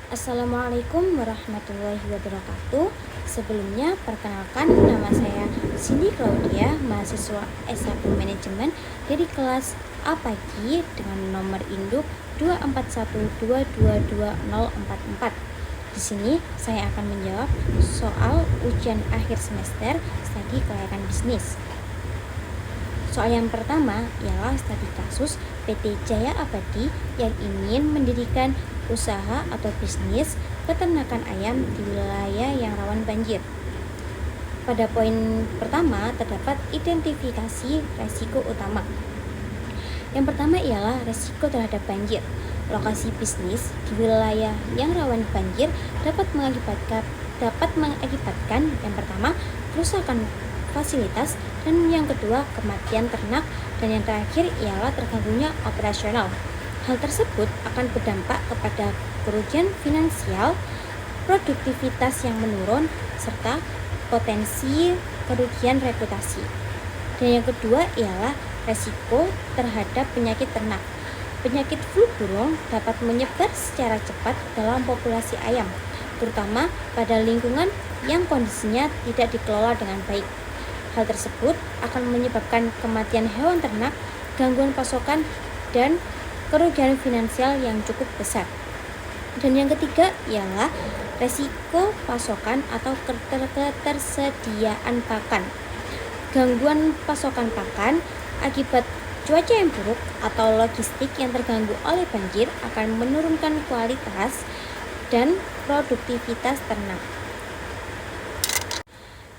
Assalamualaikum warahmatullahi wabarakatuh. Sebelumnya, perkenalkan nama saya Cindy Claudia, mahasiswa S1 Manajemen dari kelas A pagi dengan nomor induk 241222044. Di sini saya akan menjawab soal ujian akhir semester studi kelayakan bisnis. Soal yang pertama ialah studi kasus PT Jaya Abadi yang ingin mendirikan usaha atau bisnis peternakan ayam di wilayah yang rawan banjir. Pada poin pertama terdapat identifikasi resiko utama. Yang pertama ialah resiko terhadap banjir. Lokasi bisnis di wilayah yang rawan banjir dapat mengakibatkan yang pertama kerusakan fasilitas, dan yang kedua kematian ternak, dan yang terakhir ialah terganggunya operasional. Hal tersebut akan berdampak kepada kerugian finansial, produktivitas yang menurun, serta potensi kerugian reputasi. Dan yang kedua ialah resiko terhadap penyakit ternak. Penyakit flu burung dapat menyebar secara cepat dalam populasi ayam, terutama pada lingkungan yang kondisinya tidak dikelola dengan baik. Hal tersebut akan menyebabkan kematian hewan ternak, gangguan pasokan, dan kerugian finansial yang cukup besar. Dan yang ketiga ialah resiko pasokan atau ketersediaan pakan. Gangguan pasokan pakan akibat cuaca yang buruk atau logistik yang terganggu oleh banjir akan menurunkan kualitas dan produktivitas ternak.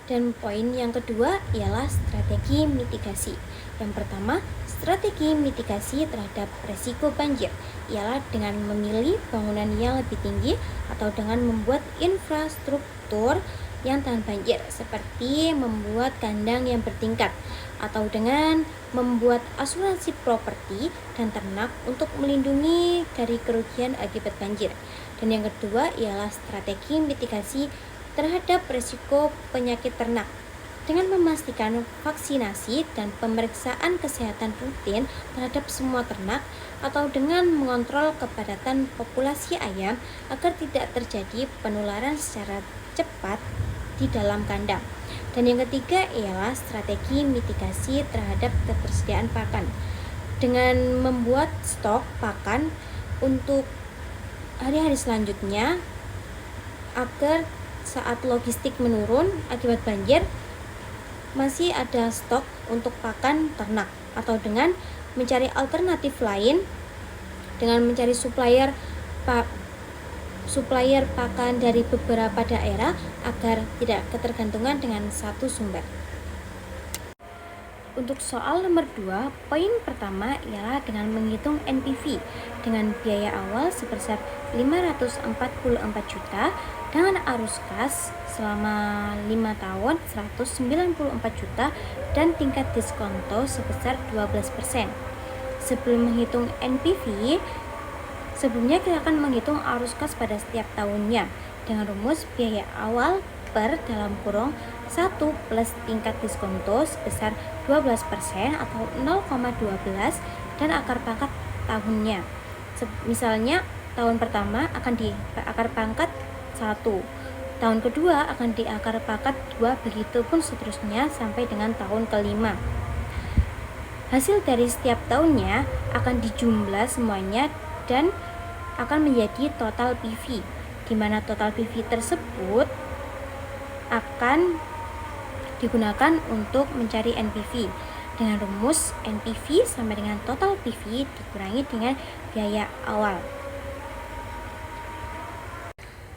Dan poin yang kedua ialah strategi mitigasi. Yang pertama, strategi mitigasi terhadap resiko banjir ialah dengan memilih bangunan yang lebih tinggi atau dengan membuat infrastruktur yang tahan banjir, seperti membuat kandang yang bertingkat, atau dengan membuat asuransi properti dan ternak untuk melindungi dari kerugian akibat banjir. Dan yang kedua ialah strategi mitigasi terhadap risiko penyakit ternak dengan memastikan vaksinasi dan pemeriksaan kesehatan rutin terhadap semua ternak, atau dengan mengontrol kepadatan populasi ayam agar tidak terjadi penularan secara cepat di dalam kandang. Dan yang ketiga ialah strategi mitigasi terhadap ketersediaan pakan dengan membuat stok pakan untuk hari-hari selanjutnya agar saat logistik menurun akibat banjir masih ada stok untuk pakan ternak, atau dengan mencari alternatif lain dengan mencari supplier pakan dari beberapa daerah agar tidak ketergantungan dengan satu sumber. Untuk soal nomor 2, poin pertama ialah dengan menghitung NPV dengan biaya awal sebesar 544 juta dengan arus kas selama 5 tahun 194 juta dan tingkat diskonto sebesar 12%. Sebelum menghitung NPV, sebelumnya kita akan menghitung arus kas pada setiap tahunnya dengan rumus biaya awal per dalam kurung 1 plus tingkat diskonto sebesar 12% atau 0,12 dan akar pangkat tahunnya. Misalnya tahun pertama akan di akar pangkat 1, tahun kedua akan di akar pangkat 2, begitu pun seterusnya sampai dengan tahun kelima. Hasil dari setiap tahunnya akan dijumlah semuanya dan akan menjadi total PV, di mana total PV tersebut akan digunakan untuk mencari NPV dengan rumus NPV sama dengan total PV dikurangi dengan biaya awal.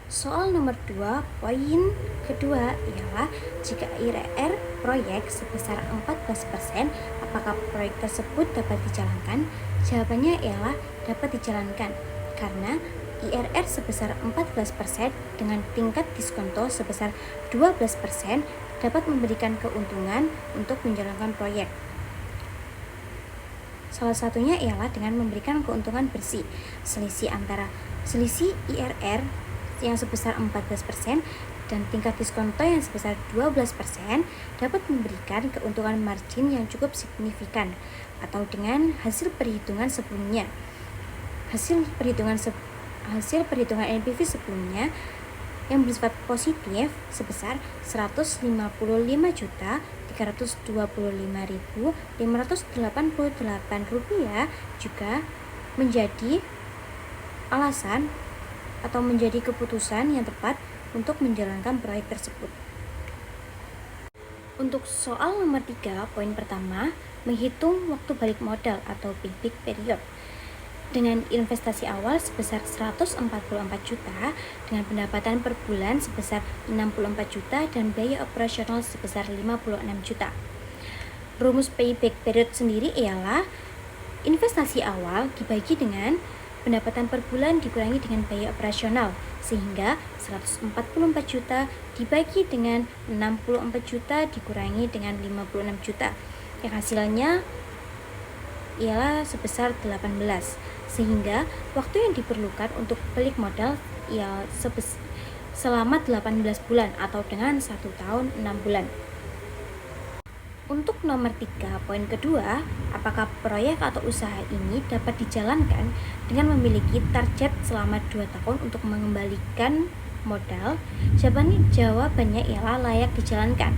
Soal nomor 2, poin kedua ialah jika IRR proyek sebesar 14%, apakah proyek tersebut dapat dijalankan? Jawabannya ialah dapat dijalankan karena IRR sebesar 14% dengan tingkat diskonto sebesar 12% dapat memberikan keuntungan untuk menjalankan proyek. Salah satunya ialah dengan memberikan keuntungan bersih. Selisih IRR yang sebesar 14% dan tingkat diskonto yang sebesar 12% dapat memberikan keuntungan margin yang cukup signifikan, atau dengan hasil perhitungan sebelumnya. Hasil perhitungan hasil perhitungan NPV sebelumnya yang bersifat positif sebesar Rp355.588 juga menjadi alasan atau menjadi keputusan yang tepat untuk menjalankan proyek tersebut. Untuk soal nomor 3, poin pertama, menghitung waktu balik modal atau payback period. Dengan investasi awal sebesar 144 juta, dengan pendapatan per bulan sebesar 64 juta, dan biaya operasional sebesar 56 juta. Rumus payback period sendiri ialah investasi awal dibagi dengan pendapatan per bulan dikurangi dengan biaya operasional, sehingga 144 juta dibagi dengan 64 juta dikurangi dengan 56 juta, yang hasilnya ialah sebesar 18, sehingga waktu yang diperlukan untuk balik modal ia selama 18 bulan atau dengan 1 tahun 6 bulan. Untuk nomor 3, poin kedua, apakah proyek atau usaha ini dapat dijalankan dengan memiliki target selama 2 tahun untuk mengembalikan modal? Jawabannya ialah layak dijalankan,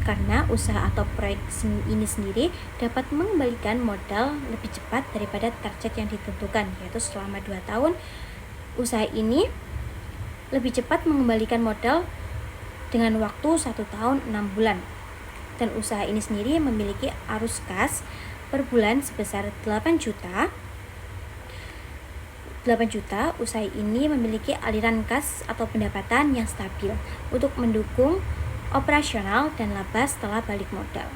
karena usaha atau proyek ini sendiri dapat mengembalikan modal lebih cepat daripada target yang ditentukan, yaitu selama 2 tahun. Usaha ini lebih cepat mengembalikan modal dengan waktu 1 tahun 6 bulan. Dan usaha ini sendiri memiliki arus kas per bulan sebesar 8 juta. Usaha ini memiliki aliran kas atau pendapatan yang stabil untuk mendukung operasional dan laba setelah balik modal.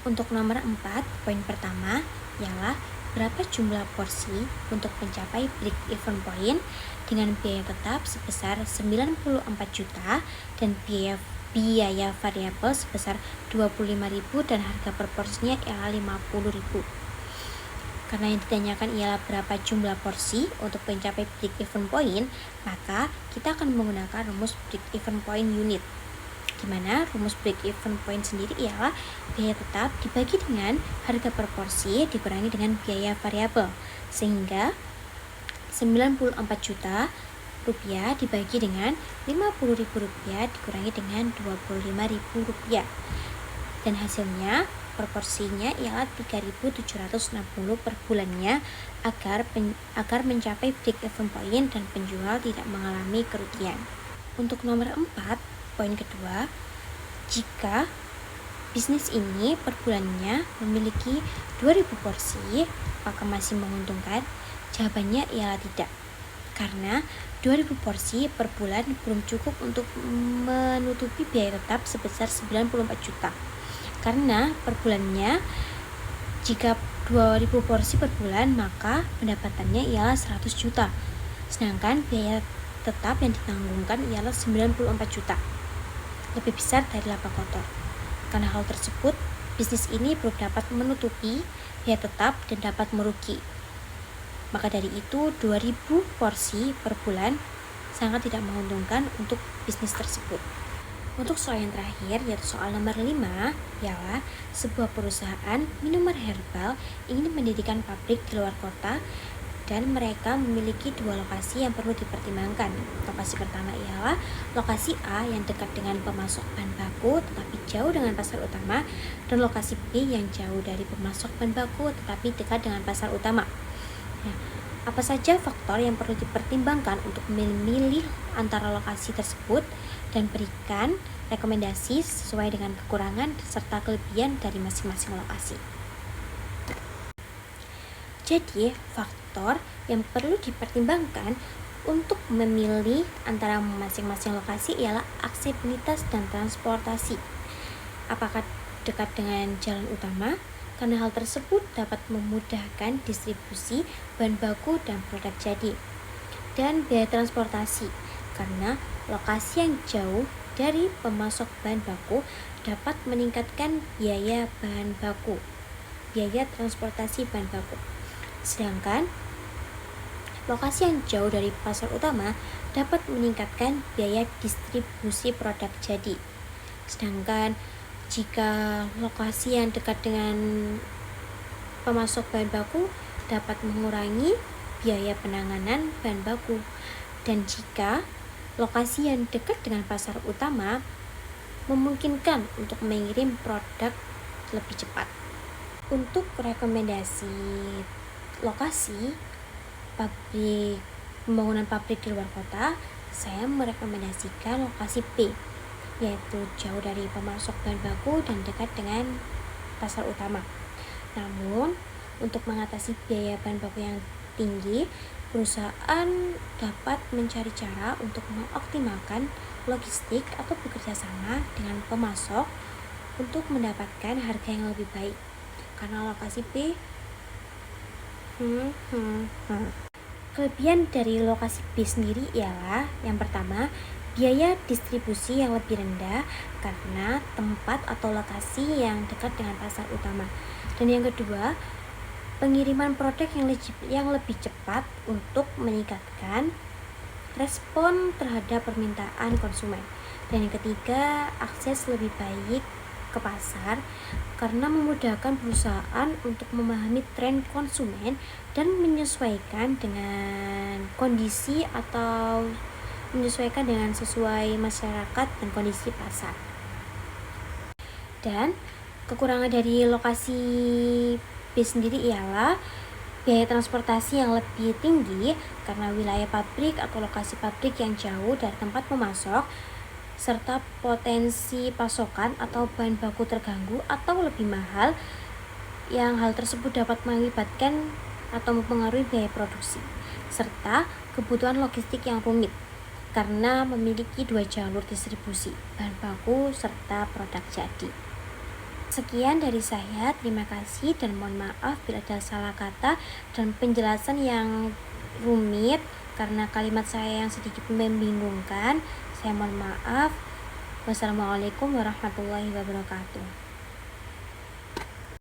Untuk nomor 4, poin pertama ialah berapa jumlah porsi untuk mencapai break even point dengan biaya tetap sebesar 94 juta dan biaya variabel sebesar 25.000 dan harga per porsinya ialah 50.000. Karena yang ditanyakan ialah berapa jumlah porsi untuk mencapai break even point, maka kita akan menggunakan rumus break even point unit, di mana rumus break even point sendiri ialah biaya tetap dibagi dengan harga per porsi dikurangi dengan biaya variabel, sehingga 94 juta rupiah dibagi dengan 50.000 rupiah dikurangi dengan 25.000 rupiah, dan hasilnya proporsinya ialah 3.760 per bulannya agar mencapai break even point dan penjual tidak mengalami kerugian. Untuk nomor 4, poin kedua, jika bisnis ini per bulannya memiliki 2.000 porsi, apakah masih menguntungkan? Jawabannya ialah tidak, karena 2.000 porsi per bulan belum cukup untuk menutupi biaya tetap sebesar 94 juta. Karena per bulannya, jika 2.000 porsi per bulan, maka pendapatannya ialah 100 juta. Sedangkan biaya tetap yang ditanggungkan ialah 94 juta, lebih besar dari laba kotor. Karena hal tersebut, bisnis ini belum dapat menutupi biaya tetap dan dapat merugi. Maka dari itu, 2.000 porsi per bulan sangat tidak menguntungkan untuk bisnis tersebut. Untuk soal yang terakhir, yaitu soal nomor 5, ialah sebuah perusahaan minuman herbal ingin mendirikan pabrik di luar kota dan mereka memiliki 2 lokasi yang perlu dipertimbangkan. Lokasi pertama ialah lokasi A yang dekat dengan pemasok bahan baku tetapi jauh dengan pasar utama, dan lokasi B yang jauh dari pemasok bahan baku tetapi dekat dengan pasar utama. Nah, apa saja faktor yang perlu dipertimbangkan untuk memilih antara lokasi tersebut, dan berikan rekomendasi sesuai dengan kekurangan serta kelebihan dari masing-masing lokasi. Jadi, faktor yang perlu dipertimbangkan untuk memilih antara masing-masing lokasi ialah aksesibilitas dan transportasi. Apakah dekat dengan jalan utama? Karena hal tersebut dapat memudahkan distribusi bahan baku dan produk jadi. Dan biaya transportasi, karena lokasi yang jauh dari pemasok bahan baku dapat meningkatkan biaya transportasi bahan baku. Sedangkan lokasi yang jauh dari pasar utama dapat meningkatkan biaya distribusi produk jadi. Sedangkan jika lokasi yang dekat dengan pemasok bahan baku dapat mengurangi biaya penanganan bahan baku. Dan jika lokasi yang dekat dengan pasar utama memungkinkan untuk mengirim produk lebih cepat. Untuk rekomendasi lokasi pembangunan pabrik di luar kota, saya merekomendasikan lokasi B, yaitu jauh dari pemasok bahan baku dan dekat dengan pasar utama. Namun, untuk mengatasi biaya bahan baku yang tinggi, perusahaan dapat mencari cara untuk mengoptimalkan logistik atau bekerja sama dengan pemasok untuk mendapatkan harga yang lebih baik. Karena lokasi B, kelebihan dari lokasi B sendiri ialah yang pertama, biaya distribusi yang lebih rendah karena tempat atau lokasi yang dekat dengan pasar utama. Dan yang kedua, pengiriman produk yang lebih cepat untuk meningkatkan respon terhadap permintaan konsumen. Dan yang ketiga, akses lebih baik ke pasar karena memudahkan perusahaan untuk memahami tren konsumen dan menyesuaikan dengan kondisi atau menyesuaikan dengan sesuai masyarakat dan kondisi pasar. Dan kekurangan dari lokasi B sendiri ialah biaya transportasi yang lebih tinggi karena wilayah pabrik atau lokasi pabrik yang jauh dari tempat pemasok, serta potensi pasokan atau bahan baku terganggu atau lebih mahal, yang hal tersebut dapat mengakibatkan atau mempengaruhi biaya produksi, serta kebutuhan logistik yang rumit karena memiliki 2 jalur distribusi, bahan baku serta produk jadi. Sekian dari saya, terima kasih dan mohon maaf bila ada salah kata dan penjelasan yang rumit karena kalimat saya yang sedikit membingungkan. Saya mohon maaf. Wassalamualaikum warahmatullahi wabarakatuh.